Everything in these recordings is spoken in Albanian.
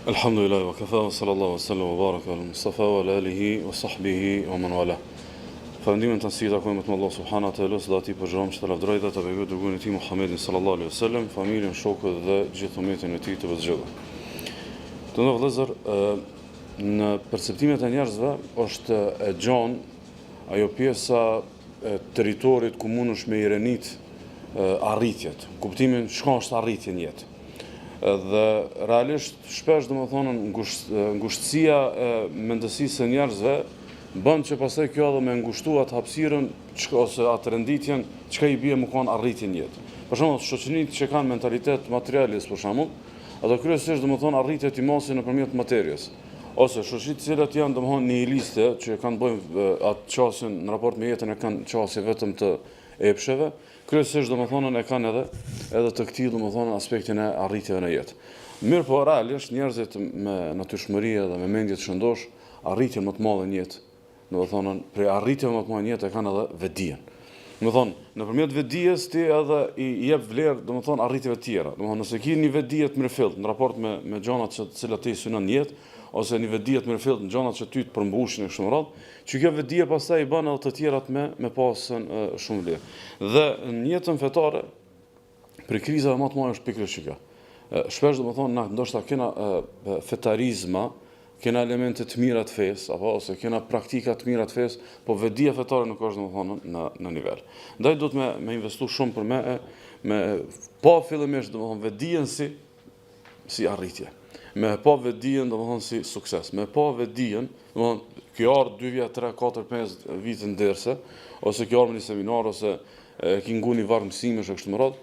Alhamdulillah wa kafa wa sallallahu wa sallam wa baraka ala Mustafa wa ala alihi wa sahbihi wa man wala. Falëndimin të nësi takojmë të Allah subhanahu wa taala, së ati për gjëram që të lafdrojt dhe të bejgët dërgurin e ti Muhammedin sallallahu alaihi wa sallam, familjen, shokët dhe gjithë umetin e ti të vëzgjëdhe. Të në vëllezër, në perceptimet e njerëzve është e gjanë ajo pjesa e teritorit ku mund është me i renit arritjet, kuptimin çka është arritje në jetë. Dhe realisht shpesh domethënë ngushtësia e mendësisë së njerëzve bën që pastaj kjo edhe me ngushtu atë hapësirën ose atë renditjen çka i bie më kon arritjen në jetë. Për shembull, shoqëritë që kanë mentalitet materialist për shembull, ato kryesisht domethënë arritjet i mosin nëpërmjet materjes. Ose shoqëritë të cilat janë domethënë nihiliste që kanë bëjnë atë çastin në raport me jetën e kanë çasje vetëm të epsheve, kryesisht domethënë e kanë edhe të këtij domethënë aspektin e arritjeve në jetë. Mirë po realisht njerëzit me natyrshmëri dhe me mendje të shëndosh arritjen më të madhe në jetë. Domethënë për arritjen më të madhe në jetë e kanë edhe vetdijen. Domethënë nëpërmjet vetdijes ti edhe i jep vlerë domethënë arritjeve të tjera. Domethënë nëse ke një vetdije të mirëfillt në raport me gjanat të cilat ti synon në jetë, ose një vetdije të mirëfillt në gjanat që ty të përmbushin e kështu me radhë, që kjo vetdije pastaj i bën edhe të tjerat me pasën shumë vlerë. Dhe në jetën fetare për krizave më të mëdha është pikërisht kjo. Shpesh domethënë na ndoshta kena fetarizma, kena elemente të mira të fesë, ose kena praktika të mira të fesë, po vetdia fetare nuk është domethënë në nivel. Ndaj duhet me investu shumë për me pa fillimisht domethënë vetdijen si arritje. Me pa vetdijen domethënë si sukses. Me pa vetdijen, domethënë kjo ardh 2 vjet, 3, 4, 5 vite nderse, ose kjo ardh në një seminar ose ki ngu një varg mësimesh e kështu me radhë.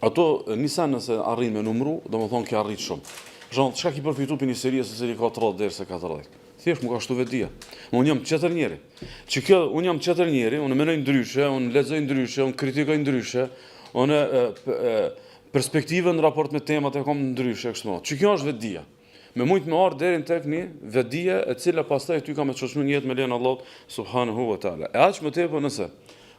Ato nisan nëse arrin me numru, domethënë ke arrit shumë. Për shembull, çka ki përfitu për një seri ose seri ka 30 derse 40. Thjesht më ka shtu vetdia. Unë jam çetër njeri. Unë jam çetër njeri, unë mendoj ndryshe, unë lexoj ndryshe, unë kritikoj ndryshe, unë perspektivën në raport me temat e kam ndryshe kështu më. Kjo është vetdia. Me mujt me ardh deri tek një vetdije e cila pastaj ty ka me çoshmë në jetë me lenin Allahut subhanahu wa taala. E aq më tepër nëse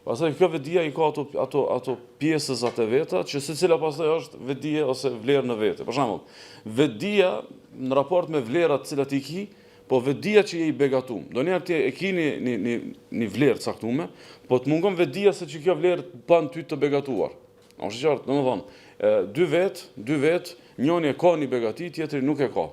pastaj kjo vetdia i ka ato pjesës atë veta që secila pastaj është vetdije ose vlerë në vete. Për shembull, vetdia në raport me vlerat të cilat i ki, po vetdia që je i begatum. Donjëherë ti e ke një vlerë caktuar, po të mungon vetdia se që kjo vlerë bën ty të begatuar. Është qartë, domethënë, dy vet, njëri e ka një begati, tjetri nuk e ka.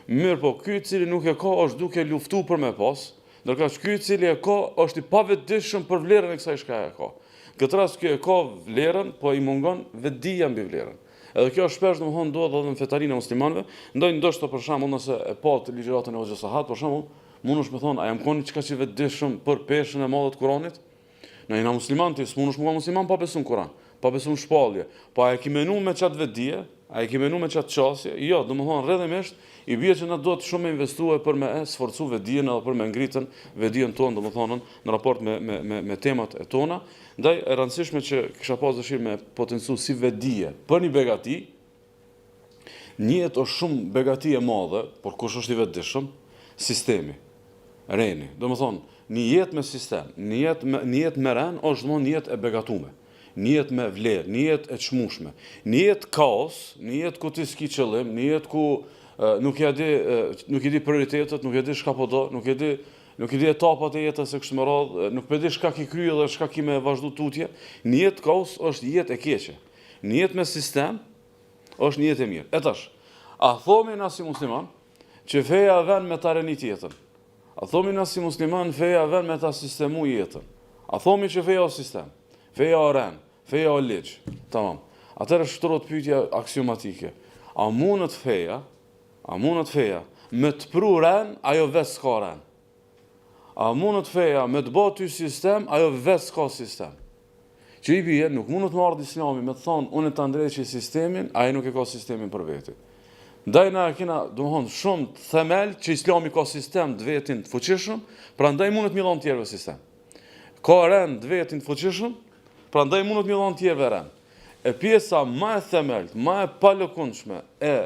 Mirë po, ky i cili nuk e ka është duke luftu për me pas, ndërkohë ky i cili e ka është i pavetdijshëm për vlerën e kësaj shka e ka. Këtë rast ky e ka vlerën, po i mungon vetdia mbi vlerën. Edhe kjo shpesh domethënë ndodh edhe në fetarinë e muslimanëve, ndoshta për shembull nëse e pa të ligjëratën e Hoxhës Sahat, për shembull, mundesh me thonë, a jam koni çka që vetdijshëm për peshën e madhe të Kuranit? Në jena musliman ti s'mundesh mua musliman pa besuar Kur'an, pa besuar shpallje, pa e ke menuar me çat vetdije, a e ke menuar me çat çasje? Jo, domethënë rrjedhimisht i bie që na duhet shumë investuar për me sforcu vetdijen edhe për me ngritën vetdijen tonë, domethënë në raport me temat e tona. Ndaj e rëndësishme që kisha pas dëshirë me potencu si vetdije për një begati. Një jetë është shumë begati e madhe, por kush është i vetdijshëm? Sistemi, reni. Domethënë një jetë me sistem, një jetë me ren është domosdoshmë një jetë e begatume. Një jetë me vlerë, një jetë e çmueshme, një jetë kaos, një jetë ku ti s'ki qëllim, një jetë ku nuk i di prioritetet, nuk e di çka po do, nuk i di etapat e jetës së kështu me radhë, nuk e di çka ki krye dhe çka ki me vazhdu tutje. Një jetë kaos është jetë e keqe. Një jetë me sistem është një jetë e mirë. E tash, a thomi na si musliman që feja vën me ta renit jetën? A thomi na si musliman feja vën me ta sistemu jetën? A thomi që feja o sistem, feja o ren, feja o ligj? Tamam. Atëherë shtrohet pyetja aksiomatike. A mundet feja me të pru ren, ajo vetë s'ka ren? A mundet feja me të bëj ty sistem, ajo vetë s'ka sistem? Që i bie, nuk mundet të ardh Islami me të thonë unë ta ndreqi sistemin, ai nuk e ka sistemin për veti. Ndaj na kena domethënë shumë themel që Islami ka sistem të vetin të fuqishëm, prandaj mundet mi dhon tjerëve sistem. Ka ren të vetin të fuqishëm, prandaj mundet mi dhon tjerëve ren. E pjesa më e themelt, më e palëkundshme e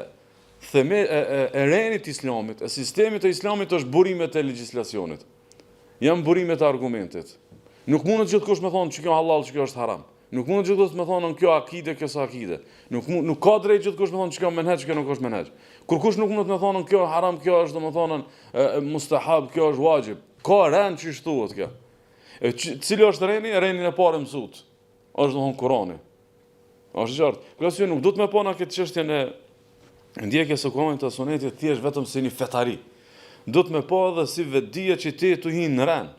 renit Islamit, e sistemit të Islamit është burimet e legjislacionit. Janë burimet e argumentit. Nuk mundet gjithkush me thonë që kjo halal, që kjo është haram. Nuk mund gjithkusht me thonë kjo akide, kjo sa akide. Nuk ka drejt gjithkusht me thonë çka menheq, kjo nuk është menheq. Kur kush nuk mund të me thonë kjo haram, kjo është domethënë mustahab, kjo është wajib. Ka rend që thuhet kjo. Cili është reni? Renin e parë mësuat. Është domethënë Kurani. Është qartë. Kjo nuk do të më pona këtë çështjen e ndjekjes së Kuranit të sunetit thjesht vetëm si një fetari. Do të më pa edhe si vetdia që ti tu hin në rend.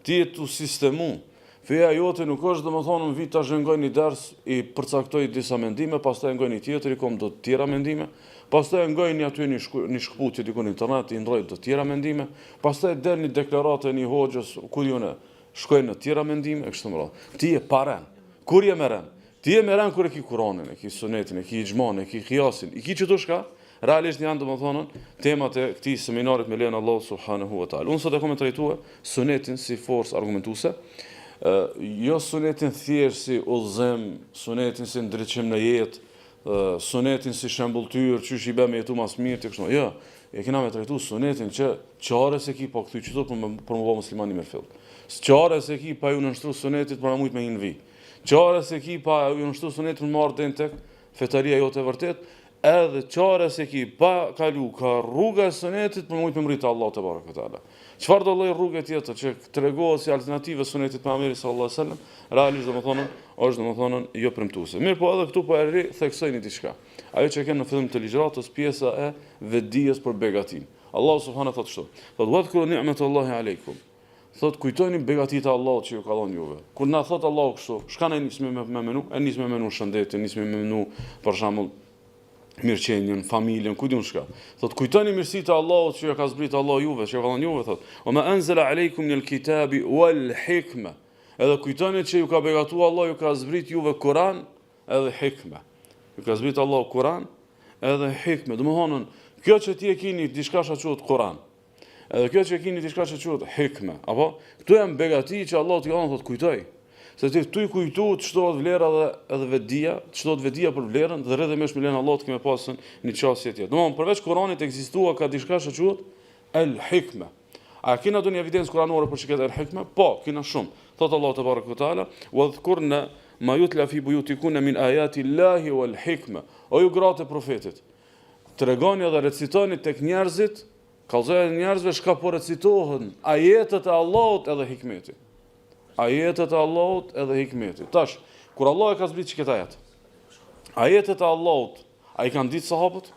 Ti tu sistemu. Feja jote nuk është domethënë në vit ta zhëngoj një ders i përcaktoj disa mendime, pastaj ngoj një tjetër i kom do të tjera mendime, pastaj ngoj një aty një shkputje diku në internet i ndroj të tjera mendime, pastaj del një deklaratë një hoxhës ku diunë shkoj në tjera mendime e kështu me radhë. Ti je pa rend. Kur je me rend? Ti je me rend kur e ki Kur'anin, e ki sunetin, e ki ixhman, e ki qiyasin, i ki çdo shka. Realisht janë domethënë temat e këtij seminarit me lejen Allah subhanahu wa taala. Unë sot e kam trajtuar sunetin si forcë argumentuese. Jo sunetin thjesht si udhëzim, sunetin si ndriçim në jetë, sunetin si shembulltyr, çysh i bë me jetu mas mirë të kështu. Jo, e kena me trajtuar sunetin që çare se ki po kthy çdo për më bëu musliman i mirëfill. Çare se ki pa ju nënshtru sunetit për mujt me një vi. Çare se ki pa ju nënshtru sunetit për marrë den tek fetaria jote vërtet. Edhe çare se ki pa kalu ka rruga e sunetit për mujt me mritë Allah te bareke teala. Çfarë do lloj rrugë tjetër që tregohet si alternativë sunetit të Muhamedit sallallahu alaihi wasallam, realisht domethënë është domethënë jo premtuese. Mirë, po edhe këtu po e theksoj një diçka. Ajo që kanë në fillim të ligjëratës pjesa e vetdijes për begatin. Allah subhanahu thotë kështu. Thotë wadhkuru ni'matallahi aleikum. Thotë kujtoni begatitë e Allahut që ju ka dhënë juve. Kur na thotë Allahu kështu, shkanë nismë me menu, e nismë me menu shëndetin, nismë me menu për shembull mirëqenjen, familjen, ku diun çka. Thot kujtoni mirësitë e Allahut që ja ka zbrit Allah juve, që ja ka dhënë juve, thot. "Wa ma anzala aleikum min al-kitabi wal hikma." Edhe kujtoni që ju ka begatuar Allah, ju ka zbrit juve Kur'an edhe hikme. Ju ka zbrit Allah Kur'an edhe hikme. Domthonë, kjo që ti e keni diçka që quhet Kur'an. Edhe kjo që e keni diçka që quhet hikme, apo këto janë begati që Allah t'i ka dhënë, thot kujtoj. Se ti këtu i kujtu të çdohet vlera edhe vetdia, të çdohet vetdia për vlerën dhe rreth me lenin Allah të kemë pasën një çështje tjetër. Domthonë përveç Kuranit ekzistua ka diçka që quhet el-hikma. A kena ndonjë evidencë kuranore për çka el-hikma? Po, kena shumë. Thot Allah te barekuhu teala, "Wadhkurna ma yutla fi buyutikunna min ayati Allahi wal hikma." O ju gratë e profetit, tregoni edhe recitoni tek njerëzit, kallëzoni njerëzve çka po recitohen ajetet e Allahut edhe hikmeti. Ajetet e Allahut edhe hikmeti. Tash, kur Allah e ka zbrit çka ajet. Ajetet e Allahut, a i kanë ditë sahabët?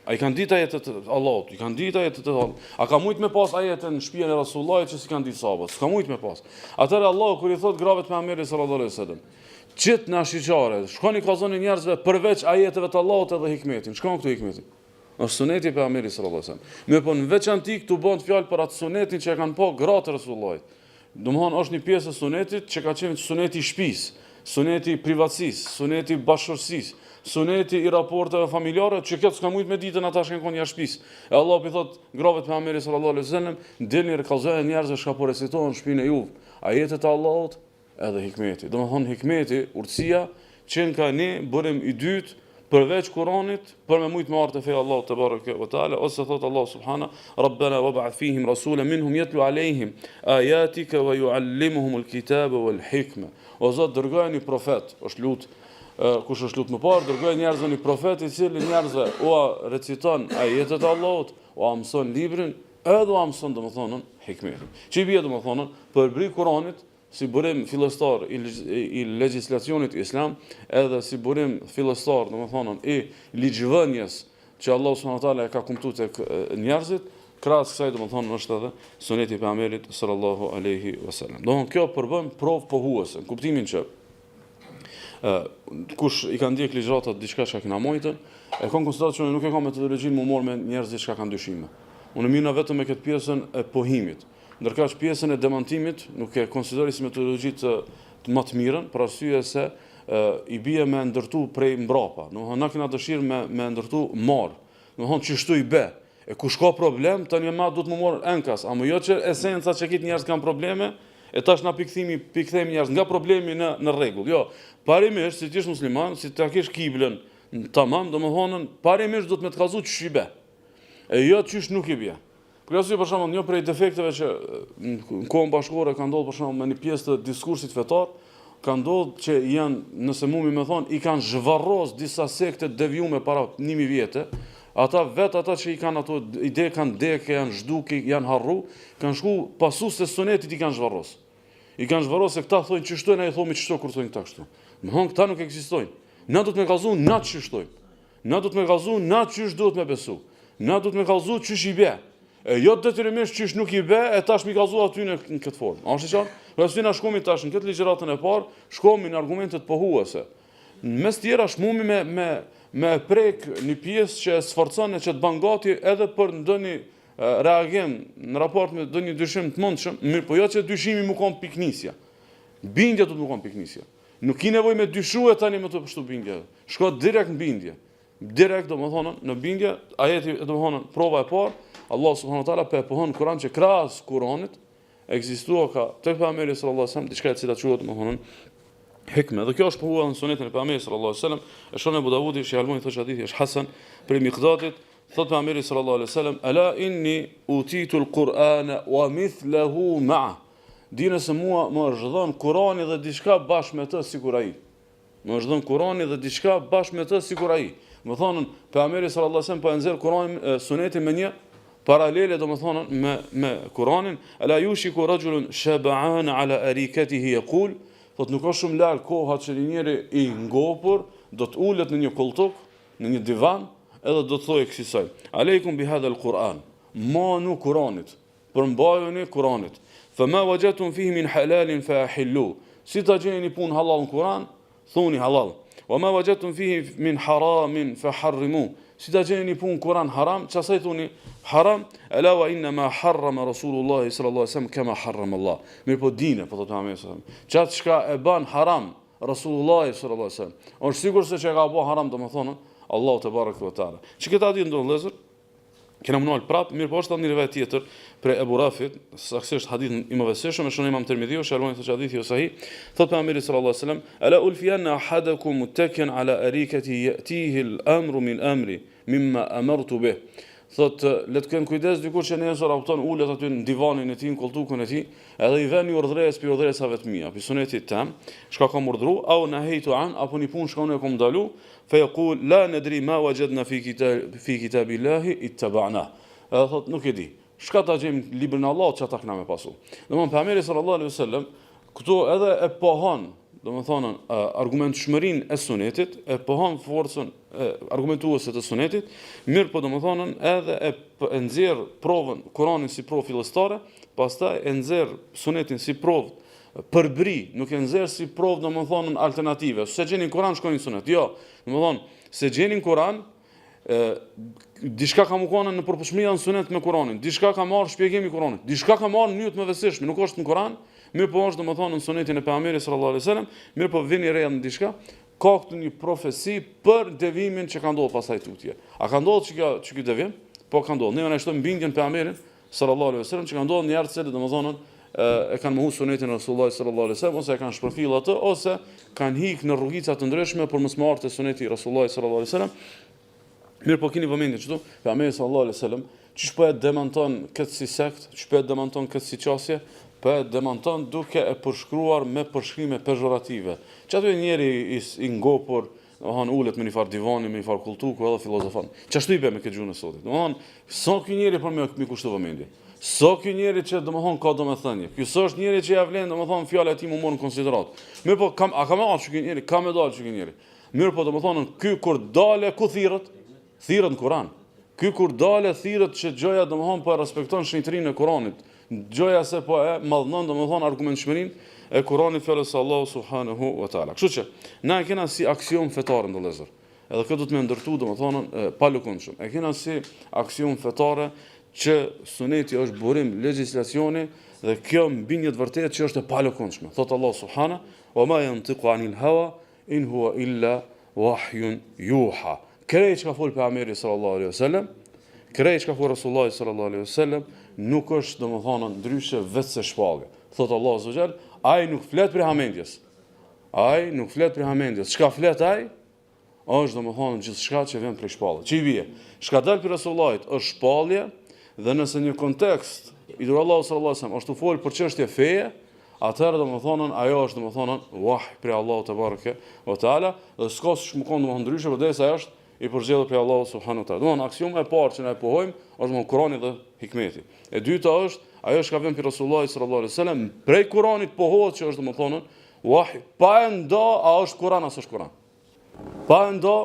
A i kanë ditë ajetet e Allahut? I kanë ditë ajetet e Allahut? A ka mujt me pas ajetet në shtëpinë e Rasullullah që si kanë ditë sahabët? S'ka mujt me pas. Atëherë Allah kur i thot grave të Muhamedit sallallahu alaihi wasallam, "Çit na shiqare, shkoni kallzoni njerëzve përveç ajeteve të Allahut edhe hikmetin." Shkon këtu hikmeti. Është suneti për Muhamedit sallallahu alaihi wasallam. Me po në veçantë këtu bën fjalë për atë sunetin që e kanë pa gratë Rasullullah. Domthonë është një pjesë e sunetit që ka qenë suneti i shtëpisë, suneti i privatësisë, suneti i bashkësisë, suneti i raporteve familjare, që këtë s'ka mujt me ditën ata shkën konë jashtë shtëpisë. E Allah i thot grave të Muhamedit sallallahu alaihi wasallam, dilni kallzoni njerëzve çka po recitohen në shtëpinë e juve, ajetet e Allahut edhe hikmeti. Domthonë hikmeti, urtësia që ka ne bërim i dytë përveç Kuranit, për me mujt me ardhë të feja Allah të barëke vë ta'ala, ose thot Allah subhana, Rabbana wab'ath fihim rasula minhum yatlu alejhim ajatika wa yuallimuhum al-kitaba wal hikma. O Zot, dërgoj një profet, është lut, kush është lut më parë, dërgoj njerëzve një profet i cili njerëzve o reciton ajetet e Allahut, o mëson librin, edhe o mëson domethënë hikmetin. Çi bie domethënë për bri Kuranit si burim fillestar i legjislacionit islam, edhe si burim fillestar, domethënë i ligjvënies që Allah subhanahu wa taala e ka kumtuar tek njerëzit, krahas kësaj domethënë është edhe suneti i pejgamberit sallallahu alaihi wasallam. Domthonë kjo përbën provë pohuese, në kuptimin që kush i ka ndjek ligjëratat diçka që kena mojtën, e kanë konstatuar që nuk e ka metodologjinë më marrë me njerëzit që kanë dyshime. Unë mirë vetëm me këtë pjesën e pohimit. Ndërkaq pjesën e demantimit nuk e konsideroj si metodologji të më të mirën, për arsye se i bie me ndërtu prej mbrapa. Domethënë na kena dëshirë me ndërtu marr. Domethënë çështu i bë. E kush ka problem, tani më duhet më marr enkas, ama jo që esenca që këtë njerëz kanë probleme, e tash na pikthemi njerëz nga problemi në rregull. Jo, parimisht si ti je musliman, si ta kesh kiblën tamam, domethënë parimisht do të më të kallëzu ç'i bë. E jo ç'ish nuk i bie. Për shembull, një prej defekteve që në kohën bashkëkohore ka ndodhur për shembull me një pjesë të diskursit fetar, ka ndodhur që janë, nëse mumi me thonë, i kanë zhvarros disa sekte devijume para 1000 vjete. Ata që i kanë ato ide, kanë deke, janë zhduke, janë harru, kanë shku pasus të sunetit i kanë zhvarros. I kanë zhvarros se këta thojnë qështojnë, a i thomi qështo kur thojnë këta kështu. Më thonë këta nuk eksistojnë. Na du të me kalzu, na qështojnë. Na du të me kalzu, na qysh duhet me besu. Na du të me kalzu, qysh i be. E jo detyrimisht qysh nuk i be, e tash mi kalzu aty në këtë formë. A është i qartë? Rësë na shkomi tash në këtë ligjëratën e parë, shkomi në argumentet pohuese. Mes tjera shmumi me prek një pjesë që sforcon e që të bangati edhe për ndonjë reagim në raport me ndonjë dyshim të mundshëm, mirë po jo që dyshimi më kon piknisja. Bindja do të më kon piknisja. Nuk i nevojë me dyshue tani më të pështu bindje. Shko direkt në bindje. Direkt domethënë në bindje, ajeti domethënë prova e parë, Allah subhanahu wa taala pohon Kur'an që krahas Kur'anit ekzistua ka tek pejgamberi sallallahu alajhi wasallam diçka e cila quhet domethënë hikme. Dhe kjo është pohuar në sunetin e pejgamberit sallallahu alajhi wasallam. E shon Abu Davudi, Sheikh Albani thotë hadithi është hasan për Miqdatit, thotë pejgamberi sallallahu alajhi wasallam, ala inni utitu al-Qur'ana wa mithluhu ma'a. Dini se mua më është dhënë Kurani dhe diçka bashkë me të sikur ai. Më është dhënë Kurani dhe diçka bashkë me të sikur ai. Më thonë pejgamberi sallallahu alajhi wasallam po e nxjerr Kur'anin sunetin me një paralele domethënë me Kur'anin, ala yushiku rajulun shab'an ala arikatihi yaqul. Thot nuk është shumë larg koha që njëri i ngopur do të ulet në një koltuk, në një divan, edhe do të thojë kësaj: Aleikum bi hadha al-Quran. Manu Kur'anit, përmbajuni Kur'anit. Fama wajadtum fihi min halalin fa ahillu. Si ta gjeni punë halal në Kur'an, thoni halal. Wa ma wajadtum fihi min haramin fa harrimu. Si ta gjeni punë Kur'an haram, çasaj thoni haram. Ala wa inna ma harrama Rasulullah sallallahu alaihi wasallam kama harrama Allah. Mirë po dine, po thotë Muhamedi sallallahu alaihi wasallam. Çat çka e ban haram Rasulullah sallallahu alaihi wasallam. Është sigur se çka ka bë haram domethënë Allahu te barekuhu te ala. Çka ta di ndonjë vëllezër? Kena mënuar prap, mirë po është një rivajet tjetër për Ebu Rafit, saksisht hadith i mëvesishëm, e shonë Imam Tirmidhiu, Shalmani thotë hadithi o sahih, thotë pejgamberi sallallahu alaihi wasallam, ala ulfiyanna ahadakum muttakian ala arikati yatihi al-amru min amri mimma amartu bih. Thotë le të kenë kujdes dikur që nesër auton ulet aty në divanin e tij, në koltukun e tij, edhe i vjen një urdhres për urdhresave të mia, për sunetit tam, çka kam urdhëruar, au nahaytu an, apo një punë shkon e kam ndalu, fa yaqul la nadri ma wajadna fi kitabillahi ittaba'na. Edhe thotë nuk e di. Çka ta gjejmë librin e Allahut çata kena me pasu. Domthon pejgamberi sallallahu alaihi wasallam këtu edhe e pohon, domethënë argumentshmërinë e sunetit, e pohon forcën argumentuese të sunetit, mirë po domethënë edhe e nxjerr provën Kur'anin si provë fillestare, pastaj e nxjerr sunetin si provë përbri, nuk e nxjerr si provë domethënë alternative. Se gjeni Kur'an shkojnë në sunet. Jo, domethënë se gjeni Kur'an diçka ka mëkona në përputhshmëria në sunet me Kur'anin, diçka ka marrë shpjegimi i Kur'anit, diçka ka marrë në mënyrë të mëvesishme, nuk është në Kur'an, mirë po është domethënë në sunetin e pejgamberit sallallahu alaihi wasallam, mirë po vini re në diçka, ka këtu një profeci për devimin që ka ndodhur pasaj tutje. A ka ndodhur që ky devim? Po ka ndodhur. Ne shtojmë bindjen pejgamberit sallallahu alaihi wasallam që ka ndodhur në njerëz që domethënë e kanë mohu sunetin e Rasulullah sallallahu alaihi wasallam, ose e kanë shpërfill atë, ose kanë hik në rrugica të ndryshme për mos marrë të suneti i Rasulullah sallallahu alaihi wasallam. Mirë po keni vëmendje çdo, pejgamberi sallallahu alaihi wasallam, çish po e demonton këtë si sekt, çish po e demonton këtë si qasje, po e demonton duke e përshkruar me përshkrime pejorative. Çato njëri i ngopur, domethënë ulet me një far divani, me një far kultuku edhe filozofon. Çashtu i bë me këtë gjunë sotit. Domethënë, sa ky njeri për me kushto vëmendje. Sa ky njeri që domethënë ka domethënie. Ky s'është njeri që ja vlen domethënë fjala e tij më morën në konsiderat. Mirë po a ka më ardhur ky njeri, ka më dalë ky njeri. Mirë po domethënë ky kur dale ku thirrët në Kur'an. Ky kur dale thirrët që gjoja domethënë po e respekton shenjtrinë e Kur'anit. Gjoja se po e madhnon domethënë argumentshmërinë e Kur'anit fjalës së Allahu subhanahu wa taala. Kështu që na e kena si aksion fetar ndëllëzër. Edhe këtë do të më ndërtu domethënë pa lëkundshëm. E kena si aksion fetare që suneti është burim legjislacioni dhe kjo mbi një të vërtetë që është e pa lëkundshme. Thot Allah subhanahu wa ma yantiqu anil hawa in huwa illa wahyun yuha. Krej që ka folë pejgamberi sallallahu alaihi wasallam, krej që ka folë Rasulullah sallallahu alaihi wasallam, nuk është domethënë ndryshe vetë se shpallje. Thot Allah azza wa jall, ai nuk flet për hamendjes. Ai nuk flet për hamendjes. Çka flet ai? Është domethënë gjithçka që vjen prej shpalljes. Çi vije? Çka dal për Rasulullahit është shpallje, dhe nëse një kontekst i dur Allah sallallahu alaihi wasallam është të folë për çështje feje, atëherë domethënë ajo është domethënë wahy prej Allahut te bareke ve teala, dhe s'ka më kon domethënë ndryshe, përderisa ajo është i përgjithshëm prej Allahut subhanahu wa taala. Domethënë aksioma e parë që ne pohojmë është domethënë Kurani dhe hikmeti. E dyta është ajo që ka vënë pi Resulullah sallallahu alaihi wasallam prej Kuranit pohohet që është domethënë wahy, pa ndo a është Kur'an as është Kur'an. Pa ndo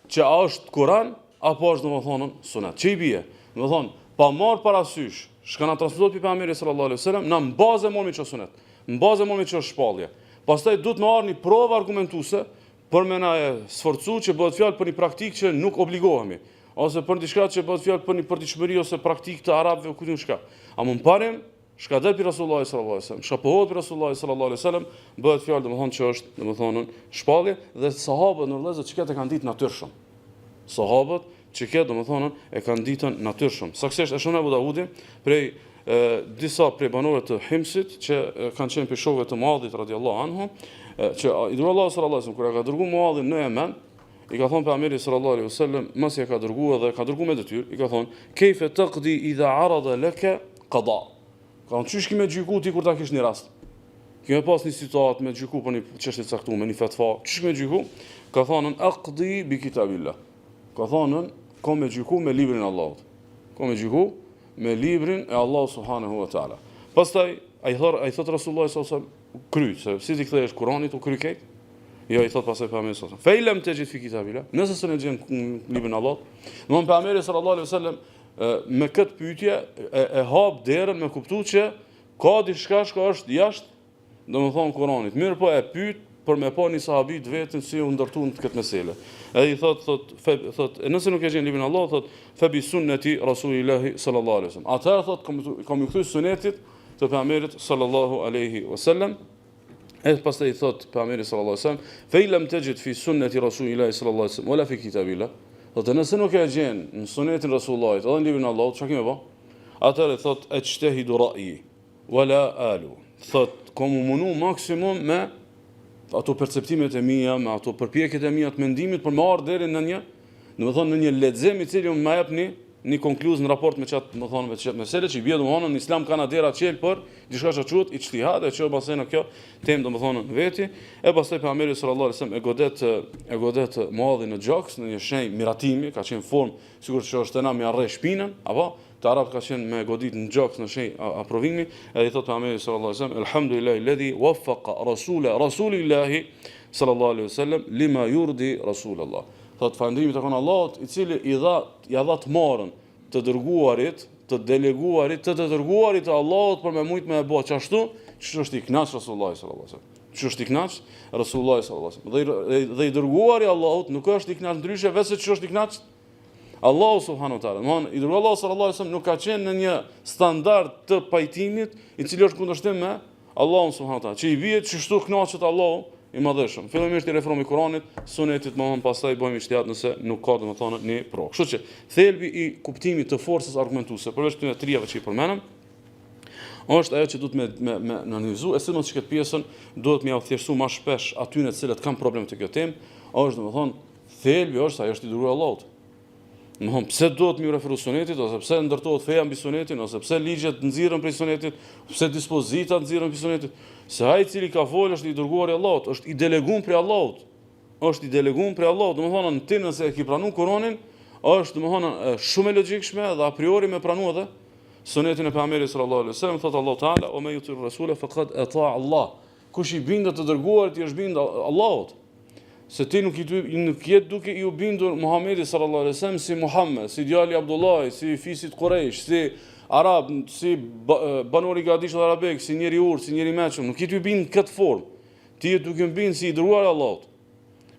që a është Kur'an apo është domethënë sunet. Çi bie? Domethënë pa marr parasysh, shka na transmetuar pejgamberi sallallahu alaihi wasallam, na bazë mormi që sunet. Në bazë mormi që shpallje. Pastaj duhet të marrni provë argumentuese për me na sforcu që bëhet fjalë për një praktikë që nuk obligohemi, ose për diçka që bëhet fjalë për një përditshmëri ose praktikë të arabëve ku diun çka. A mund parim shka del pi Resulullah sallallahu alaihi wasallam, shka pohohet pi Resulullah sallallahu alaihi wasallam, bëhet fjalë domethënë që është domethënë shpallje dhe sahabët në vëllezër që këtë kanë ditë natyrshëm. Sahabët që këtë domethënë e kanë ditën natyrshëm. Saktësisht e shohim Abu Davudi prej disa prej banorëve të Himsit që kanë qenë peshove të Muadhit radhiyallahu anhu, që i dërgoi Allahu sallallahu alaihi wasallam kur ka dërguar Muadhin në Yemen, i ka thonë pejgamberi sallallahu alaihi wasallam, mos e ka dërguar dhe ka dërguar me detyrë, i ka thonë kayfa taqdi idha arada laka qada. Ka thonë çish kimë gjyku ti kur ta kish një rast. Kimë pas një situatë me gjyku për një çështje të caktuar, me një fatva, çish kimë gjyku? Ka thonë aqdi bi kitabillah. Ka thonë kom me gjyku me librin e Allahut. Kom me gjyku me librin e Allahut subhanahu wa taala. Pastaj ai thot Resulullah sallallahu alaihi wasallam kryt, se si ti kthehesh Kuranit u kry këtë? Jo, i thot pastaj pejgamberi sallallahu alaihi wasallam. Fa lam tajid fi kitabillah. Nëse s'e gjen librin e Allahut, domthon pejgamberi sallallahu alaihi wasallam me këtë pyetje e hap derën me kuptuar që ka diçka që është jashtë, domethënë Kuranit. Mirë po e pyet për me pa një sahabit vetën si u ndërtuan këtë meselë. Ai thot nëse nuk e gjen librin e Allahut, thot fa bi sunnati rasulillahi sallallahu alaihi wasallam. Ata thot kam u kthy sunetit të pejgamberit sallallahu alaihi wasallam. E pastaj thot pejgamberi sallallahu alaihi wasallam, fa lam tajid fi sunnati rasulillahi sallallahu alaihi wasallam wala fi kitabillah. Thot nëse nuk e gjen në sunetin e Resulullah, edhe në librin e Allahut, çka kemë bë? Atëherë thot ijtahidu ra'yi wala alu. Thot kam munu maksimum me ato perceptimet e mia, me ato përpjekjet e mia të mendimit për më ardh deri në një, domethënë në një lexim i cili më jep një konkluz në raport me çat, domethënë me çat mesele që i bie domethënë në Islam kanë dera çel për diçka që quhet ijtihad, që pastaj në kjo temë domethënë veti, e pastaj pejgamberi sallallahu alajhi wasallam e godet Muadhin në gjoks në një shenjë miratimi, ka qenë formë sigurisht që është na me arre shpinën, apo të arab ka qenë me godit në gjoks në shenjë aprovimi, edhe i thot pejgamberi sallallahu alajhi wasallam alhamdulillahi alladhi waffaqa rasulillahi sallallahu alajhi wasallam lima yurdi rasulullah. Thot falëndrimi tek Allahut i cili i dha të marrën të dërguarit, të deleguarit, të dërguarit të Allahut për me mujt me e bë çashtu, që është i kënaq Resulullah sallallahu alaihi wasallam. Që është i kënaq Resulullah sallallahu alaihi wasallam. Dhe i dërguari i Allahut nuk është i kënaq ndryshe vetë që është i kënaq Allahu subhanahu wa taala. Domthon i dërguari Allahu sallallahu alaihi wasallam nuk ka qenë në një standard të pajtimit i cili është kundërshtim me Allahun subhanahu wa taala. Që i vije çështu kënaqet Allahu i madhëshëm. Fillimisht i reformi Kuranit, sunetit, më pastaj bëjmë ijtihad nëse nuk ka domethënë një provë. Kështu që thelbi i kuptimit të forcës argumentuese, përveç këtyre trijave që i përmendëm, është ajo që duhet me analizu, e sidomos që këtë pjesën duhet me ia thjeshtu më shpesh aty në të cilët kanë problem të kjo temë, është domethënë thelbi është ajo është i dërguar Allahut. Domthon pse duhet më referu sunetit, ose pse ndërtohet feja mbi sunetin, ose pse ligjet nxirren prej sunetit, pse dispozita nxirren prej sunetit, se ai i cili ka folë është i dërguar i Allahut, është i deleguar prej Allahut. Është i deleguar prej Allahut, domethënë ti nëse e ke pranuar Kur'anin, është domethënë shumë e logjikshme dhe a priori me pranuar edhe sunetin e pejgamberit sallallahu alaihi wasallam, thot Allahu Teala, "O me yutir rasula faqad ata Allah." Kush i bindet të dërguarit i është bindur Allahut. Se ti nuk jetë duke i u bindur Muhamedit sallallahu alaihi wasallam si Muhammed, si djali Abdullah, si fisit Quraysh, si arab, si banori gadish arabek, si njeri urtë, si njeri meqëm, nuk jetë u bind këtë formë. Ti jetë duke bind si i dërguar Allahut.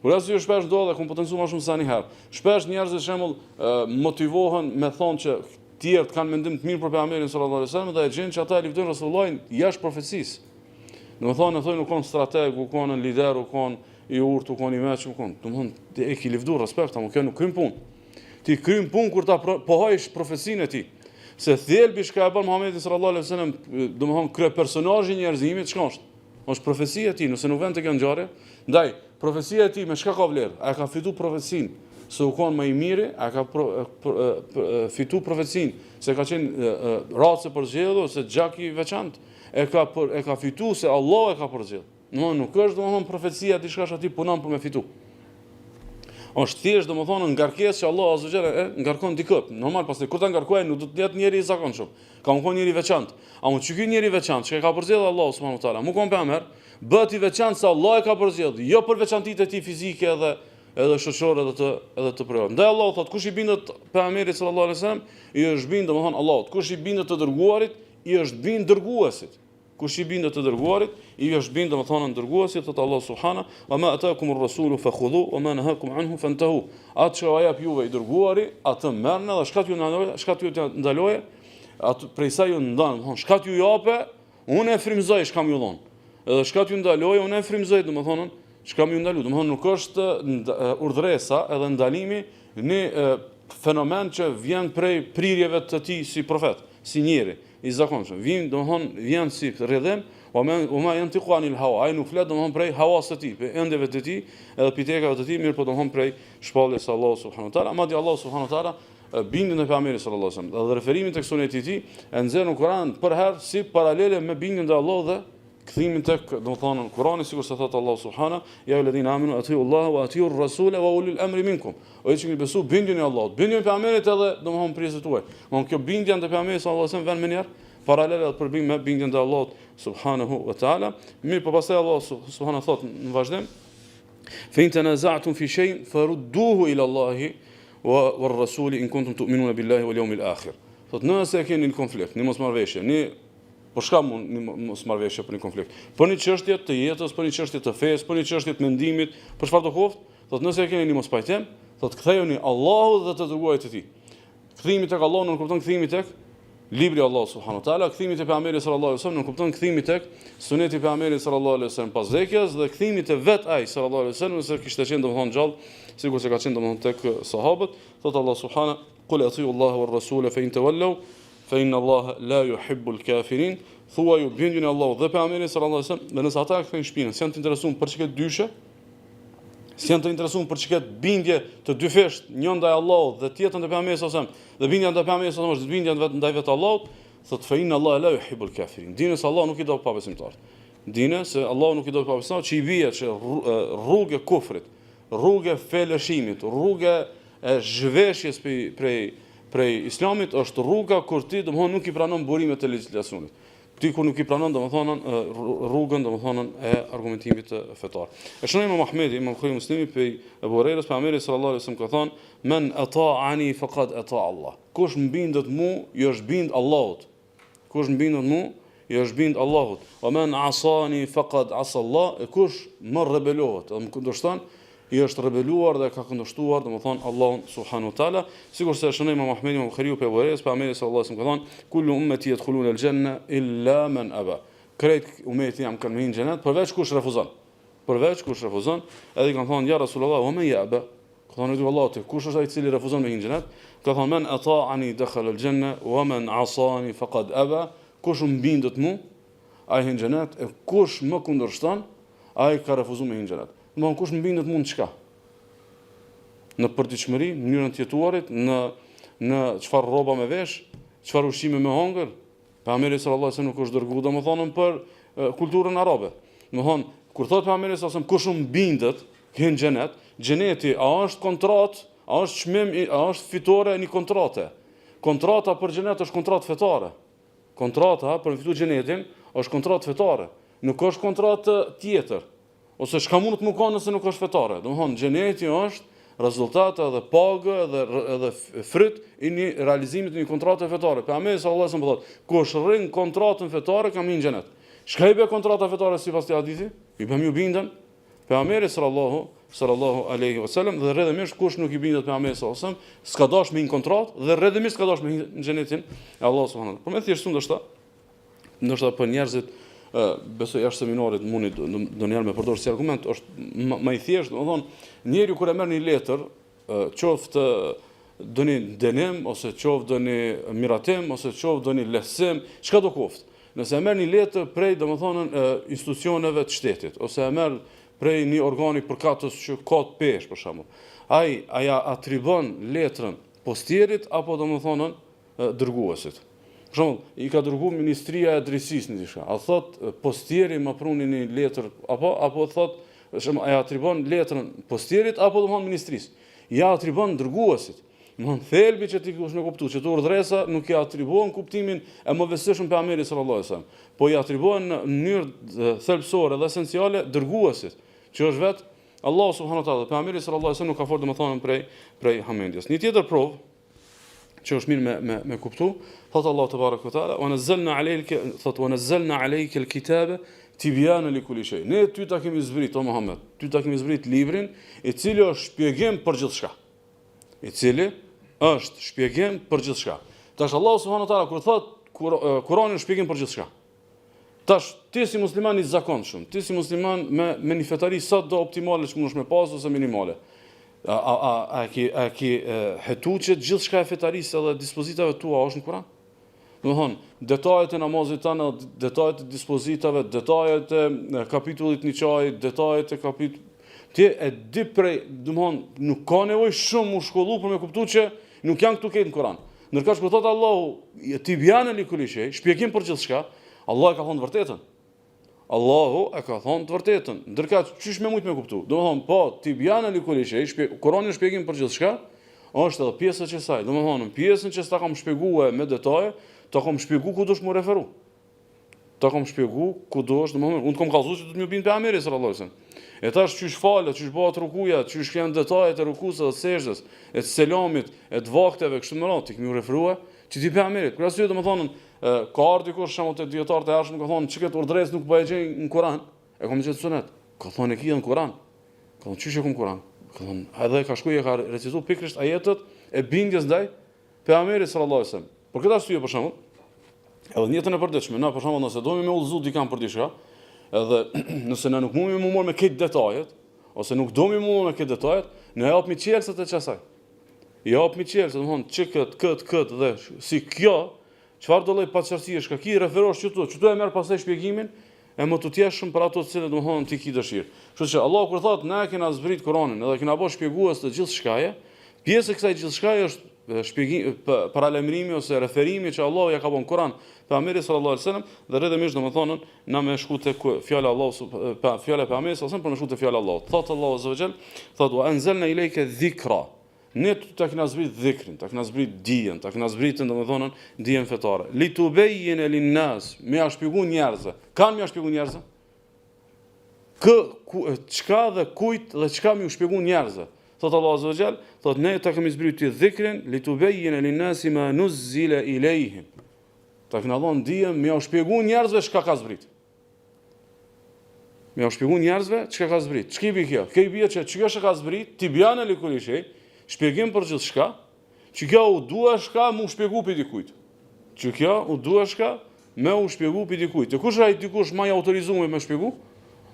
Por asnjë shpesh do dhe kompetencu më shumë se një herë. Shpesh njerëzit për shembull motivohen me thonë që tjerët kanë mendim të mirë për pejgamberin sallallahu alaihi wasallam dhe e gjen që ata e lëvdojnë Resulullahin jashtë profecisë. Domethënë thonë nuk kanë strateg, u kanë lider, u kanë i urtë, u kanë i meqëm, u kanë. Domethënë e ke lëvduar respekt, ama kjo nuk kryen punë. Ti kryen punë kur ta pohojsh profecinë e tij. Se thelbi që ka bën Muhamedi sallallahu alaihi wasallam, domethënë krye personazhi i njerëzimit, çka është? Është profecia e tij, nëse nuk vjen te kjo ngjarje, ndaj profecia e tij me çka ka vlerë? A ka fituar profecinë? se u konë më i miri, a ka fitu profecinë, se ka qenë racë e përzgjedhur, ose gjak i veçantë, e ka fitu se Allah e ka përzgjedhur. Nuk është domethënë profecia diçka që ti punon për me fitu. Është thjesht domethënë ngarkesë që Allah azza wa jalla ngarkon dikë. Normal pastaj kur ta ngarkojë nuk do të jetë njëri i zakonshëm. Ka qenë njëri i veçantë. A mund të ky njëri i veçantë që ka përzgjedhur Allah subhanahu wa taala, mu kon pejgamber, bëhet i veçantë se Allah e ka përzgjedhur, jo për veçantitë e tij fizike edhe shoqërore edhe të prerë. Ndaj Allah thotë kush i bindet pejgamberit sallallahu alaihi wasallam, i është bind domethënë Allahut. Kush i bindet të dërguarit, i është bind dërguesit. Kush i bindet të dërguarit, i është bind domethënë dërguesit, thotë Allah subhana, wa ma ataakumur rasulu fakhudhu wa ma nahakum anhu fantahu. Atë që ajap juve i dërguari, atë merrni dhe shkat ju ndaloje, atë prej sa ju ndan, domethënë shkat ju jape, unë e frymzoj çka më dhon. Edhe shkat ju ndaloje, unë e frymzoj domethënë çka më ndalu. Domethënë nuk është urdhresa edhe ndalimi një fenomen që vjen prej prirjeve të tij si profet, si njeri i zakonshëm. Vjen si rrjedhim, o ma yantiqu anil hawa, ai nuk flet domthon prej hawas të tij, prej ëndeve të tij, edhe pitekave të tij, mirë po domthon prej shpalljes së Allahut subhanahu wa taala. Madje Allah subhanahu wa taala bindjen e pejgamberit sallallahu alaihi wasallam dhe referimin tek suneti i tij e nxjerr në Kur'an për herë si paralele me bindjen e Allahut dhe kthimin tek domthon Kur'ani, sikur se thot Allah subhanahu ya alladhina amanu atiu Allah wa atiu ar-rasula wa ulil amri minkum. O që keni besu bindjen e Allahut, bindjen e pejgamberit edhe domthon pjesët tuaj. Kjo bindjen te pejgamberi sallallahu alaihi wasallam vjen më njëherë paralele atë përbim me bindjen te Allahut subhanahu wa taala. Mirë, po pastaj Allah subhanahu thot në vazhdim: "Fa in tanaza'tum fi shay'in farudduhu ila Allahi wa ar-rasuli in kuntum tu'minuna billahi wal yawmil akhir." Thot nëse keni një konflikt, një mosmarrveshje, por çka mund një mosmarrveshje për një konflikt? Për një çështje të jetës, për një çështje të fesë, për një çështje të mendimit, për çfarë do qoftë? Thot nëse keni një mospajtim, thot kthehuni Allahut dhe të dërguarit të tij. Kthimi tek Allahu nuk kupton kthimi tek libri i Allahut subhanahu wa taala, kthimi te pejgamberi sallallahu alaihi wasallam nuk kupton kthimi tek suneti i pejgamberit sallallahu alaihi wasallam pas vdekjes, dhe kthimi te vet ai sallallahu alaihi wasallam se kishte qenë domthon gjallë, sikur se ka qenë domthon tek sahabët. Thot Allah subhanahu: "Qul atiu Allah war rasul fa in tawallaw fa inna Allah la yuhibbul kafirin." Thuaj ju bindjeni Allahut dhe pejgamberit sallallahu alaihi wasallam, dhe nëse ata kthejnë shpinën, s'janë të interesuar për çka dyshe, s'janë të interesuar për çka bindje të dy fesht, një ndaj Allahut dhe tjetrën te pejgamberi sallallahu alaihi wasallam, dhe bindja ndaj pejgamberit sallallahu alaihi wasallam është bindja ndaj vetë Allahut, thot fa inna Allah la yuhibbul kafirin. Dinë se Allah nuk i do pabesimtarët. Dinë se Allah nuk i do pabesimtarët, që i bie që rrugë e kufrit, rrugë e felëshimit, rrugë e zhveshjes prej islamit është rruga kur ti domthon nuk i pranon burimet e legjislacionit. Ti kur nuk i pranon domethënë rrugën domethënë e argumentimit fetar. E shënoi Imam Ahmedi, Imam Buhari Muslimi pe Abu Hurairës, pejgamberi sallallahu alaihi wasallam ka thënë: "Men ata'ani faqad ata' Allah." Kush mbindet mu, i është bind Allahut. Kush mbindet mu, i është bind Allahut. "Wa man 'asani faqad 'asa Allah." Kush më rebelohet, më kundërshton, i është rebeluar dhe ka kundërshtuar domethënë Allahun subhanahu wa taala, sikur se shënoi Imam Ahmedi, Imam Buhariu pe Abu Hurairës, pejgamberi sallallahu alaihi wasallam ka thënë: "Kullu ummati yadkhuluna al-janna illa man aba." Krejt ummeti jam kanë në xhenet përveç kush refuzon. Përveç kush refuzon, edhe kanë thënë ja Rasulullah, "Wa man ya'ba?" Ka thënë Allahu, kush është ai i cili refuzon me në xhenet? Ka thënë: "Man ata'ani dakhala al-janna wa man 'asani faqad aba." Kush mbindet mu, ai në xhenet, e kush më kundërshton, ai ka refuzuar me në xhenet. Domthon kush mbindet mund çka? Në përditshmëri, në mënyrën të jetuarit, në çfarë rroba me vesh, çfarë ushqime me hongër. Pejgamberi sallallahu alajhi wasallam nuk është dërguar domethënë për kulturën arabe. Domthon kur thotë pejgamberi sallallahu alajhi wasallam kush mbindet në xhenet, xheneti a është kontratë, a është çmim, a është fitore e një kontrate. Kontrata për xhenet është kontratë fetare. Kontrata për fituar xhenetin është kontratë fetare. Nuk është kontratë tjetër. Ose çka mund të më kanë nëse nuk është fetare. Domthon xheneti është rezultat edhe pagë edhe fryt i një realizimit të një kontrate fetare. Pejgamberi sallallahu alajhi wasallam thotë, kush rrin kontratën fetare ka në xhenet. Çka i bë kontrata fetare sipas të hadithit? I bëm ju bindën pejgamberi sallallahu alaihi wasallam, dhe rrjedhimisht kush nuk i bindet pejgamberit sallallahu alaihi wasallam, s'ka dash me një kontratë dhe rrjedhimisht s'ka dash me në xhenetin e Allahut subhanallahu. Por me thjeshtu ndoshta për njerëzit besoj jashtë seminarit mundi ndonjëherë me përdorur si argument është më i thjeshtë, domethënë njeriu kur e merr një letër, qoftë doni dënim ose qoftë doni miratim ose qoftë doni lehtësim, çka do qoftë. Nëse e merr një letër prej domethënë institucioneve të shtetit ose e merr prej një organi përkatës që ka të peshë, për shembull. Aja atribon letrën postierit apo domethënë dërguesit. Për shembull, i ka dërguar Ministria e Drejtësisë në diçka. A thot postieri më pruni një letër apo thot aja atribon letrën postierit apo domethënë ministrisë. Ja atribon dërguesit. Domethënë thelbi që ti kush më kuptu, që të urdhresa nuk i atribuon kuptimin e mëvesëshëm pejgamberit sallallahu alajhi wasallam, po i atribuon në mënyrë thelbësore dhe esenciale dërguesit, që është vetë Allahu subhanahu wa taala. Pejgamberi sallallahu alajhi wasallam nuk ka fort domethënë prej hamendjes. Një tjetër provë që është mirë me kuptu, thot Allahu te baraka ve taala, "Wa nazzalna alayka al-kitaba tibyana li kulli shay." Ne ty ta kemi zbrit o Muhammed, ty ta kemi zbrit librin, i cili është shpjegim për gjithçka. I cili është shpjegim për gjithçka. Tash Allahu subhanahu wa taala kur thot Kurani është shpjegim për gjithçka. Tash ti si musliman i zakonshëm, ti si musliman me një fetari sa do optimale që mundesh me pas ose minimale. A ki hetu që gjithçka e fetarisë edhe dispozitave tua është në Kur'an? Domethënë, detajet e namazit tanë, detajet e dispozitave, detajet e kapitullit një qaj, detajet e ti e di prej, domethënë, nuk ka nevojë shumë u shkollu për me kuptu që nuk janë këtu këtë në Kur'an. Ndërka që kur thotë Allahu, tibyana li kulli shay, shpjegim për gjithçka, Allah e ka thonë të vërtetën. Allahu e ka thonë të vërtetën. Ndërka çish me mujt me kuptu. Domethënë, po tibyana li kulli shay, Kurani është shpjegim për gjithçka, është edhe pjesa që saj. Domethënë, pjesën që s'ta kam shpjeguar me detaje, ta kam shpjegu ku do të më referu. Ta kam shpjegu ku do është, domethënë, unë kam kallëzuar që do të më bind pejgamberi sallallahu alajhi wasallam. E tash çish falet, çish bëhet rukuja, çish kanë detajet e rukusë dhe sejdës, e selamit, e të vakteve kështu më radh, ti kemi referuar që ti pejgamberit. Kur asoj domethënë ka ardhur dikush shumë te dietarët e jashtëm ka thonë çiket urdhres nuk po e gjej në Kur'an. E kam gjetur sunet. Ka thonë kia në Kur'an. Ka thonë çish e kam Kur'an. Ka thonë edhe ka shkuar e ka recituar pikërisht ajetet e bindjes ndaj pejgamberit sallallahu alajhi wasallam. Por këtë arsye për shembull, edhe në jetën e përditshme, na për shembull nëse domi me udhëzu dikam për diçka, edhe nëse na nuk mundemi më marr me këtë detajet, ose nuk domi më marr me këtë detajet, ne japmi çelësat e çasaj. Japmi çelësat, domthonë këtë dhe si kjo, çfarë do lloj paqartësiesh ka ki referosh çtu e merr pastaj shpjegimin e më të tjeshëm për ato të cilët domthonë ti ki dëshirë. Kështu që Allah kur thotë na kena zbrit Kur'anin, edhe kena bërë shpjegues të gjithçkaje, pjesë e kësaj gjithçkaje është shpjegim paralajmërimi ose referimi që Allah ja ka bën Kur'an pejgamberit sallallahu alajhi wasallam dhe rrëdhëmisht domethënë na më shku tek fjala e Allahut, fjala e pejgamberit sallallahu alajhi wasallam për më shku tek fjala e Allahut. Thot Allahu azza wa jall, thot wa anzalna ilayka dhikra. Ne ta kena zbrit dhikrin, ta kena zbrit dijen, ta kena zbritën domethënë dijen fetare. Li tubayyina lin-nas, më ja shpjeguar njerëzve. Kan më ja shpjeguar njerëzve? Çka dhe kujt dhe çka më u shpjeguar njerëzve? Thot Allahu azza wa jall, thot ne ta kemi zbritur dhikrin li tubayyina lin-nas ma nuzila ilayhim. Ta kena dhënë dijen, më ja shpjeguar njerëzve çka ka zbrit. Më ja shpjeguar njerëzve çka ka zbrit. Ç'ka bi kjo? Kjo bie që çka ka zbrit, tibyana li kulli shay, shpjegim për gjithçka, që kjo u duashka më u shpjegu për dikujt. Që kjo u duashka më u shpjegu për dikujt. Të kush ai dikush më i autorizuar me shpjegu?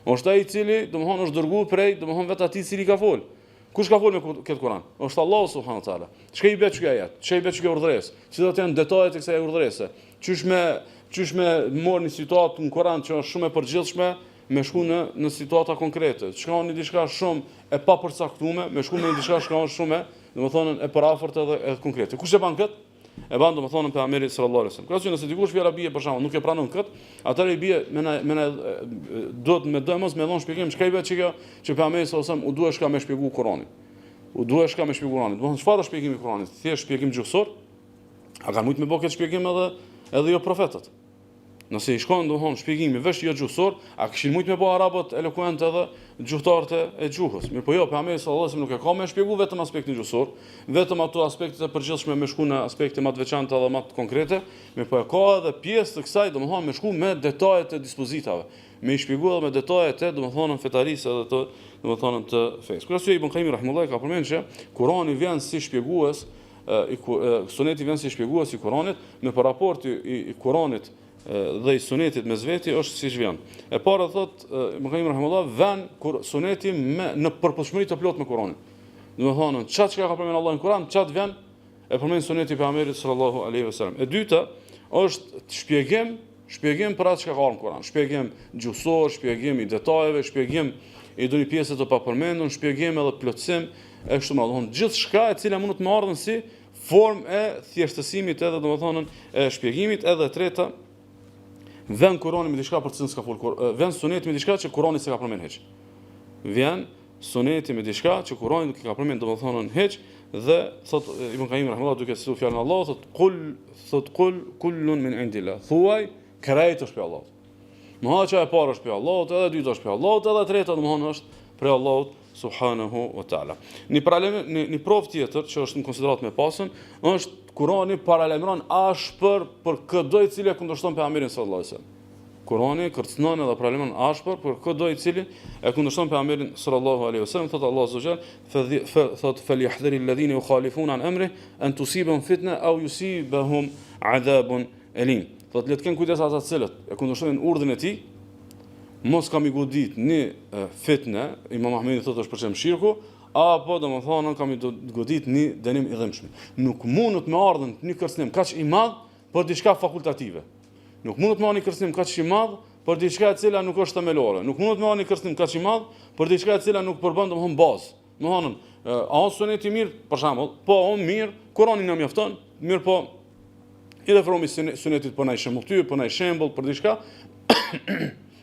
Është ai i cili domthonë është dërguar prej domthonë vetë atij i cili ka fol. Kush ka fol me këtë Kur'an? Është Allahu subhanahu wa taala. Ç'ka i bë çka ajet? Ç'ka i bë çka urdhres? Që do të janë detajet e kësaj urdhrese. Qysh me morë një situatë në Kur'an që është shumë e përgjithshme me shku në situata konkrete. Shka një diçka shumë e papërcaktuar, me shku në diçka shka shumë domethënë e parafort edhe konkrete. Kush e ban këtë? E ban domethënë pejgamberi sallallahu alajhi wasallam. Kurse nëse dikush vjen bie për shkakun nuk e pranon këtë, atëherë i bie duhet me dëmos me dhon shpjegim çka i bë çka që pejgamberi sallallahu alajhi wasallam u duhet shka me shpjegu Kur'anin. U duhet shka me shpjegu Kur'anin. Domethënë çfarë është shpjegimi i Kur'anit? Thjesht shpjegim gjuhësor? A kanë mujt me bëj këtë shpjegim edhe jo profetët? Nëse i shkon domthon shpjegimi vesh jo gjuhësor, a kishin mujt me bë arabët elokuent edhe gjuhëtarët e gjuhës. Mirë po jo, pejgamberi sallallahu alajhi wasallam nuk e ka më shpjegu vetëm aspektin gjuhësor, vetëm ato aspektet e përgjithshme me shku në aspekte më të veçanta dhe më të konkrete, mirë po e ka edhe pjesë të kësaj domthon me shku me detajet e dispozitave, me i shpjegu edhe me detajet e domthon fetarisë edhe të domthon të fesë. Kur asoj Ibn Qayyim rahimullahu ka përmendur që Kurani vjen si shpjegues, suneti vjen si shpjegues i Kuranit, me për raporti i Kuranit dhe i sunetit me zveti është siç vjen. E para thot Ibn Qayyim rahimullahu vën kur suneti në përputhshmëri të plot me Kur'anin. Domethënë çka ka përmendur Allahu në Kur'an, çat vjen e përmend suneti i pejgamberit sallallahu alaihi wasallam. E dyta është shpjegim për atë çka ka në Kur'an, shpjegim gjuhësor, shpjegim i detajeve, shpjegim i do një pjesë të papërmendur, shpjegim edhe plotësim e kështu me radhë. Gjithçka e cila mund të më ardhën si formë e thjeshtësimit edhe domethënë e shpjegimit, edhe e treta vën Kurani me diçka për të cilën s'ka fol, vën suneti me diçka që Kurani s'ka përmend hiç. Vjen suneti me diçka që Kurani nuk e ka përmend domethënë hiç dhe thot Ibn Qayyim rahimahullah duke thënë fjalën Allah thot qul kullun min indillah. Thuaj krejt është për Allah. Muhaqa e parë është për Allah, edhe e dyta është për Allah, edhe e treta domethënë është për Allah subhanahu wa taala. Një provë tjetër që është në konsiderat me pasën është Kurani paralajmëron ashpër për çdo i cili e kundërshton pejgamberin sallallahu alajhi wasallam. Kurani kërcënon edhe paralajmëron ashpër për çdo i cili e kundërshton pejgamberin sallallahu alajhi wasallam. Thot Allah azza wa jall, thot falyahdhari alladhina yukhalifuna an amrihi an tusibahum fitna aw yusibahum adhabun alim. Thot le të kenë kujdes ata të cilët e kundërshtojnë urdhën e tij, mos kam i godit një fitne, Imam Ahmedi thot është për çem shirku, apo domethënë kam i godit një dënim i dhëmshëm. Nuk mundet me ardhën një kërcënim kaq i madh për diçka fakultative. Nuk mundet me ardhën një kërcënim kaq i madh për diçka e cila nuk është themelore. Nuk mundet me ardhën një kërcënim kaq i madh për diçka e cila nuk përbën domethënë bazë. Domethënë, a suneti i mirë, për shembull, po on mirë, Kurani na mjafton, mirë po i referohemi sunetit për ndaj shembull, për ndaj shembull për diçka.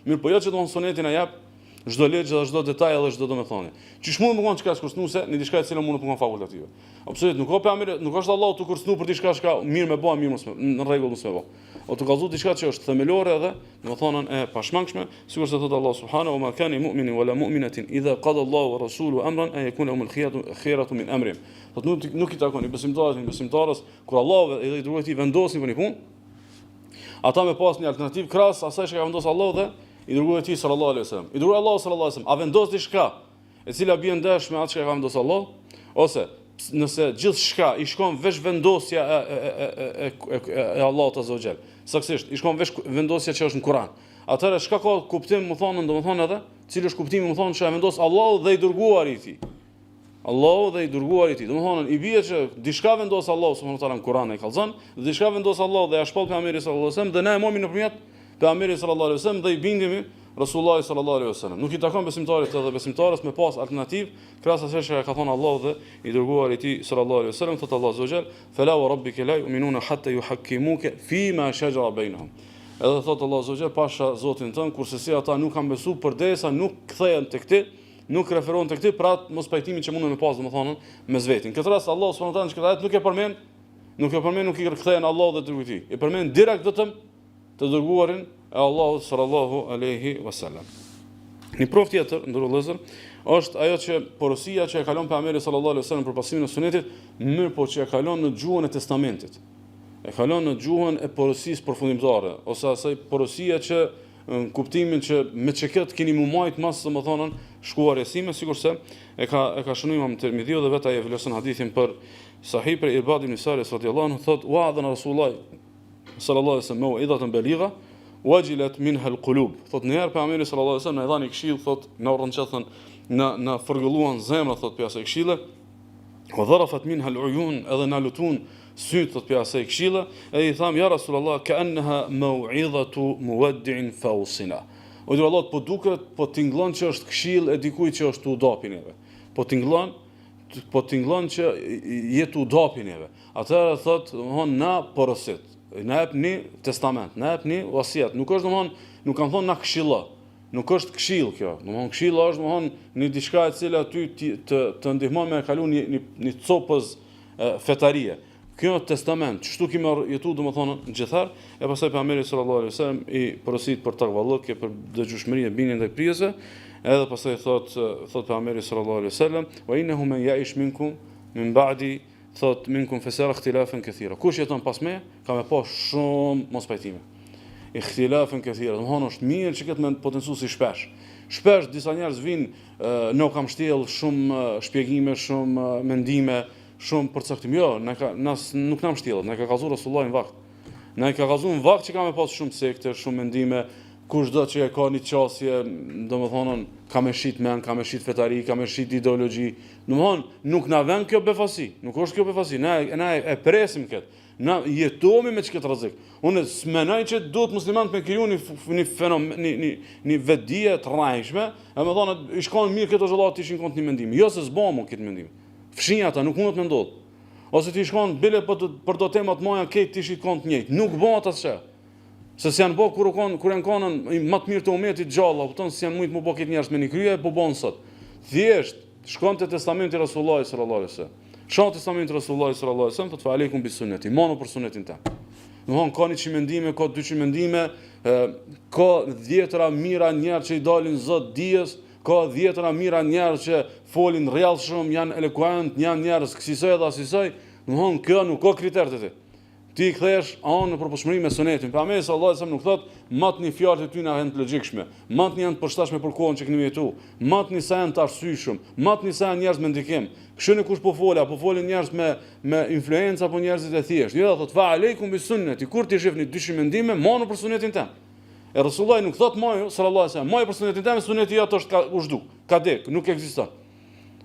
Mirë po jo që domethënë suneti na jap çdo ligj dhe çdo detaj edhe çdo domethënie. Çish mund të mëkon çka kërcënuese në diçka e cila mund të mëkon fakultative. Absolutisht nuk ka pamir, nuk është Allahu të kërcënu për diçka që mirë me bë, mirë mos me, në rregull mos me bë. O të kallzu diçka që është themelore edhe domethënë e pashmangshme, sikur se thot Allah subhanahu wa ma kana mu'minin wala mu'minatin idha qada Allahu wa rasuluhu amran an yakuna lahum al-khiyaratu min amrihim. Po nuk i takon i besimtarës kur Allahu dhe i dërguari vendosin për një punë, ata me pas një alternativë krahas asaj që ka vendosur Allahu dhe i dërguari i tij sallallahu alaihi wasallam. I dërguari Allahu sallallahu alaihi wasallam a vendos diçka e cila bie ndesh me atë që ka vendosur Allah, ose nëse gjithçka i shkon veç vendosja e Allahut azza wa jall. Saktësisht i shkon veç vendosja që është në Kur'an. Atëherë çka ka kuptim, më thonë, domethënë edhe, cili është kuptimi, më thonë, që e vendos Allahu dhe i dërguari i tij. Allahu dhe i dërguari i tij. Domethënë i bie që diçka vendos Allahu subhanahu wa taala në Kur'an e kallzon, dhe diçka vendos Allahu dhe ja shpall pejgamberit sallallahu alaihi wasallam dhe na e momi nëpërmjet pejgamberit sallallahu alaihi wasallam dhe i bindemi Rasulullah sallallahu alaihi wasallam. Nuk i takon besimtarit edhe besimtarës me pas alternativë krahas asaj që ka thënë Allahu dhe i dërguari i tij sallallahu alaihi wasallam. Thot Allahu azza wa jall, "Fala wa rabbika la yu'minuna hatta yuhakkimuka fima shajara bainahum." Edhe thot Allahu azza wa jall, pasha Zotin tën, kurse si ata nuk kanë besuar përdesa nuk kthehen tek ti, nuk referohen tek ti për atë mos pajtimin që mundën me pas, domethënë mes vetin. Këtë rast Allahu subhanahu wa taala në këtë ajet nuk e përmend, nuk i kthehen Allahu dhe dërguari i tij. I përmend direkt vetëm të dërguarin e Allahut sallallahu alaihi wasallam. Një provë tjetër, ndërrohet vëllezër, është ajo që porosia që e kalon pejgamberi sallallahu alaihi wasallam për pasimin e sunetit, mirë po që e kalon në gjuhën e testamentit. E kalon në gjuhën e porosisë përfundimtare, ose asaj porosia që në kuptimin që me çeket keni mumajt mas domethënë shkuarjes sime, sikurse e ka shënuar Imam Tirmidhiu dhe vetë ai e vlerëson hadithin për Sahih për Irbad ibn Sariya radhiyallahu anhu, thotë wa'adhana Rasulullah sallallahu alaihi wasallam mau'izatan baligha wajilat minha alqulub. Thot në herë pejgamberi sallallahu alaihi wasallam na dhani këshill, thot na urrënçethën na fërgëlluan zemra, thot për asaj këshille. Wa dharafat minha aluyun, edhe na lutun syt, thot për asaj këshille. E i tham ja Rasulullah ka'annaha mau'izatu muwaddi'in fawsina. O dhe Allah po duket, po tingëllon që është këshill e dikujt që është u dapi neve. Po tingëllon që jetë u dapi neve. Atëherë thot, domthon na porosit. Na jep një testament, na jep një wasiat. Nuk është domthon, nuk kanë thonë na këshilla. Nuk është këshill kjo. Domthon këshilla është domthon një diçka e cila ty të ndihmon me kalu një copëz fetarie. Kjo testament, çështu kimë jetu domethënë gjithar, e pastaj pejgamberi sallallahu alaihi wasallam i porosit për takvallëk, për dëgjueshmëri e bindjen ndaj prijese, edhe pastaj thot pejgamberi sallallahu alaihi wasallam, "Wa innahu man ya'ish minkum min ba'di thot minkum fesara ikhtilafan kathira." Kush jeton pas me, ka me pas shumë mos pajtime. Ikhtilafan kathira, domthonë është mirë që këtë me potencuar si shpesh. Shpesh disa njerëz vinë, nuk kam shtjell shumë shpjegime, shumë mendime, shumë përcaktim. Jo, nuk na mbështjellet, na ka kallzuar Resulullah në vakt. Na ka kallzuar në vakt që ka me pas shumë sekte, shumë mendime, kushdo që e ka një qasje, domethënë ka me shit men, ka me shit fetari, ka me shit ideologji. Nuk na vën kjo befasi, nuk është kjo befasi, na e presim këtë. Na jetohemi me çka rrezik. Unë s'menoj që duhet muslimanët me kriju një fenomen, një vetdije të rrajshme, e më thonë i shkon mirë këto zhollat ishin kont një mendim. Jo se s'bëm këtë mendim. Fshin ata, nuk mundet me ndodh. Ose ti shkon bile për do tema të moja këtë ti shit kont njëjtë. Nuk bën ata çka. Se s'janë bë kur janë konën më të mirë të umetit gjallë, kupton se janë shumë më bë këtë njerëz me një krye, po bën sot. Thjesht shkon te testamenti i Rasullullah sallallahu alaihi wasallam. Shoh testamentin e Rasullullah sallallahu alaihi wasallam, thotë aleikum bis sunneti, mono për sunetin tim. Ka 100 mendime, ka 200 mendime, ka 10 mira njerëz që i dalin zot dijes, ka 10 mira njerëz që folin rrjallshëm, janë eloquent, janë njerëz kësaj dhe asaj. Kjo nuk ka kriter të ti. Ti kthesh anë në përputhshmëri me sunetin. Pejgamberi sallallahu alajhi wasallam nuk thotë matni fjalët e tyre janë të logjikshme, matni janë të përshtatshme për kohën që keni jetuar, matni sa janë të arsyeshëm, matni sa janë njerëz me ndikim. Kështu në kush po folin njerëz me influencë apo njerëzit e thjeshtë. Jo, thotë fa aleikum bis sunneti, kur ti shihni 200 mendime, monu për sunetin tim. E Rasullullah nuk thotë moju sallallahu alajhi wasallam, moju për sunetin tim, suneti jot është u zhduk, ka dek, nuk ekziston.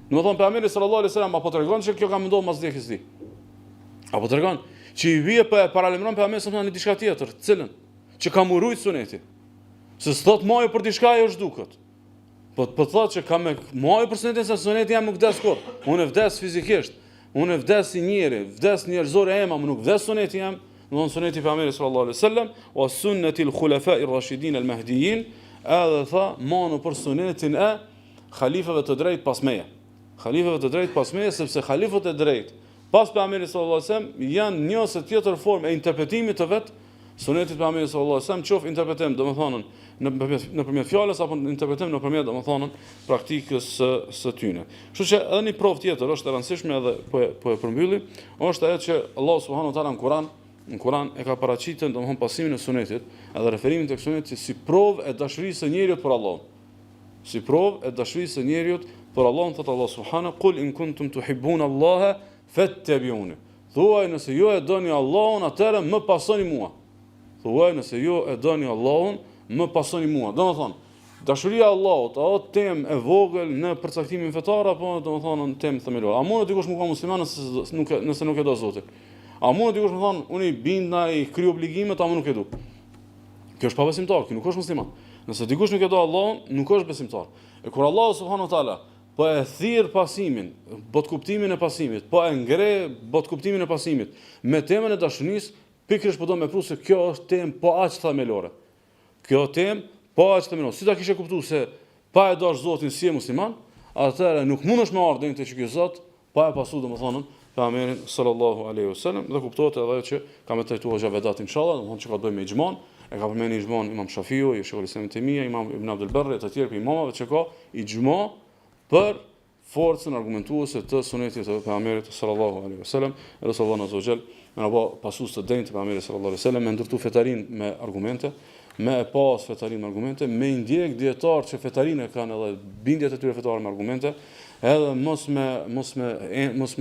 Domethënë pejgamberi sallallahu alajhi wasallam apo tregon se kjo ka menduar mas dekës di. Apo tregon që i vije për paralemron për amesëm në një diçka tjetër, cilën, që ka murujt suneti. Se s'thot maju për diçka e është duket. Po thot që ka me maju për sunetin, se suneti jam nuk vdes kur. Unë e vdes fizikisht, unë e vdes si njeri, vdes njerëzore ema, më nuk vdes suneti jam, në suneti për ameri sallallahu alaihi wasallam, o sunneti l'khulefa i rashidin el mahdijin, edhe tha, manu për sunetin e khalifëve të drejt pas meje. Khalifëve të drejt pas meje, sepse khalifët e drejt pas pejgamberit sallallahu alajhi wasallam janë një ose tjetër formë e interpretimit të vet sunetit pejgamberit sallallahu alajhi wasallam, qoftë interpretim, domethënë nëpërmjet fjalës apo interpretim nëpërmjet domethënë praktikës së tyre. Kështu që edhe një provë tjetër është e rëndësishme edhe po e përmbylli, është ajo që Allah subhanahu wa taala në Kur'an e ka paraqitur domethënë pasimin e sunetit, edhe referimin tek suneti si provë e dashurisë së njeriut për Allahun. Si provë e dashurisë së njeriut për Allahun, thotë Allah subhanahu, "Qul in kuntum tuhibbuna Allaha fattabi'uni." Thuaj nëse ju e doni Allahun, atëherë më pasoni mua. Thuaj nëse ju e doni Allahun, më pasoni mua. Domethënë, dashuria e Allahut, ajo temë e vogël në përcaktimin fetar apo domethënë në temë themelore. A mund dikush të qenë musliman nëse nuk e do Zotin? A mund dikush të thonë unë i binda i krij obligimet, apo nuk e do? Kjo është pabesimtar, kjo nuk është musliman. Nëse dikush nuk e do Allahun, nuk është besimtar. E kur Allah subhanahu wa taala po e thirr pasimin, bot kuptimin e pasimit, po e ngre bot kuptimin e pasimit me temën e dashurisë, pikërisht po do me pru se kjo është temë po aq themelore. Kjo temë po aq themelore. Si ta kishe kuptuar se pa e dash Zotin si e musliman, atëherë nuk mundesh me ardhmë te ky Zot pa e pasu domethënë pejgamberin sallallahu alaihi wasallam, dhe kuptohet edhe ajo që ka me trajtuar Xhavedat inshallah, domethënë që ka bëjë me ixhman, e ka përmendur ixhman Imam Shafiu, Sheikhul Islam Temia, Imam Ibn Abdul Barr, të tjerë imamave që ka ixhma për forcën argumentuese të sunetit të pejgamberit sallallahu alaihi wasallam. Resulullah azza wa jall na bë pasues të denjtë të pejgamberit sallallahu alaihi wasallam, me ndërtu fetarin me argumente, me pas fetarin me argumente, me ndjek dietar që fetarin e kanë edhe bindjet e tyre fetare me argumente, edhe mos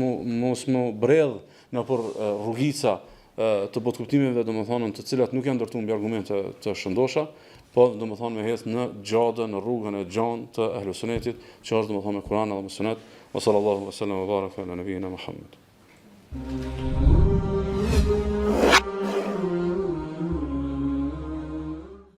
mu bredh në për rrugica të botkuptimeve, domethënë të cilat nuk janë ndërtuar mbi argumente të shëndosha, po domethënë me hes në gjadë, në rrugën e gjan të ehlu sunetit, që është domethënë me Kur'an dhe me Sunet. Wa sallallahu wa sallam wa baraka ala nabiyina Muhammad.